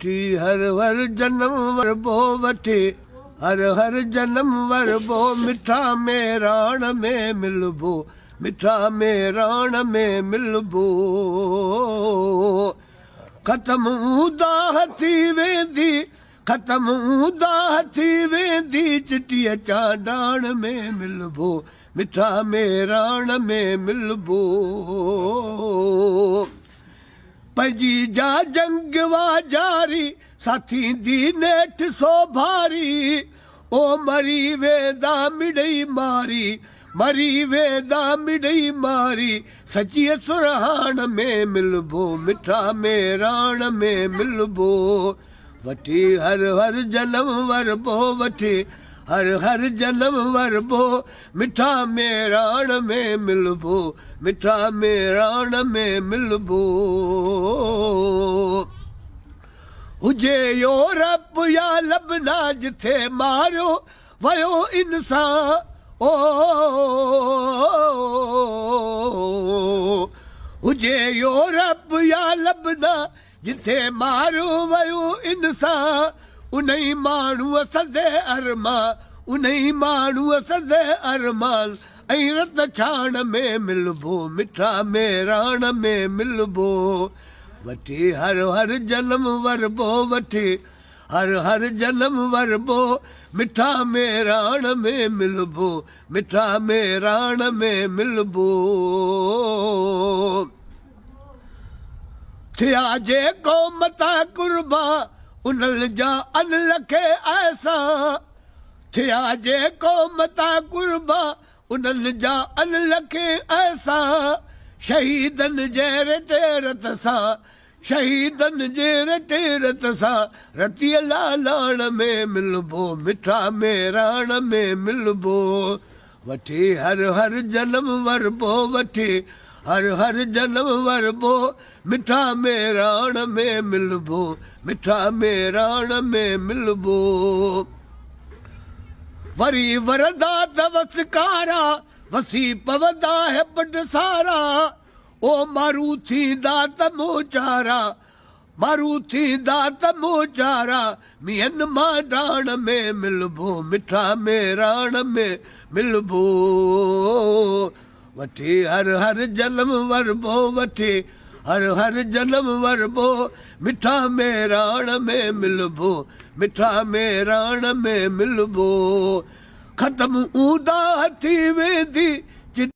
वठी हर हर जन्म वरबो वठी हर हर जन्म वरबो मिठा में राण में मिलबो मिठा में राण में मिलबो ख़त्म दाह थी वेंदी ख़त्म दाह थी वेंदी चिटीअ चांडाण में मिलबो मिठा में राण में मिलबो पंहिंजी जा जंग वा जारी साथी दी नेठ सो भारी ओ मरी वेंदा मिड़ई मारी मरी वेंदा मिड़ई मारी सची सुरहाण में मिलबो मिठा में राण में मिलबो वठी हर हर जन्म वरबो वठी हर हर जन्म वरबो मिठा में राण में मिलबो मिठा में राण में मिलबो हुजे यूरोप या लबना जिथे मारियो वयो इंसान ओ हुजे यूरोप या लबना जिथे मारियो वयो इंसान उन्हीं माण्हूअ सदे अरमान उन्हीं माण्हूअ सदे अरमान ऐं रत छाण में मिलबो मिठा में राण में मिलबो वठी हर हर जन्म वरबो वठी हर हर जन्म वरबो मिठा में राण में मिलबो मिठा में राण में मिलबो थिया जे क़ौमता कुर्बा उन्हनि जा अन लखे ऐसा थिया जे क़ौमता कुर्बा उन्हनि जा अन लखे ऐसा शहीदनि जे रत सां शहीदनि जे रत सां रतीअ लालाण में मिलबो मिठा में राण में मिलबो वठी हर हर जन्म वरबो वठी हर हर जन्म वरबो मिठा में राण में मिलबो मिठा में राण में मिलबो वरी वरदा दवस कारा वसी पवदा है बड सारा ओ मारू थी दात मोचारा मारू थी दात मोचारा मियन मां डाण में मिलबो मिठा में राण में मिलबो वठी हर हर जन्म वरबो वठी हर हर जन्म वरबो मिठा में राण में मिलबो मिठा में राण में मिलबो ख़त्म ऊंदा थी वेंदी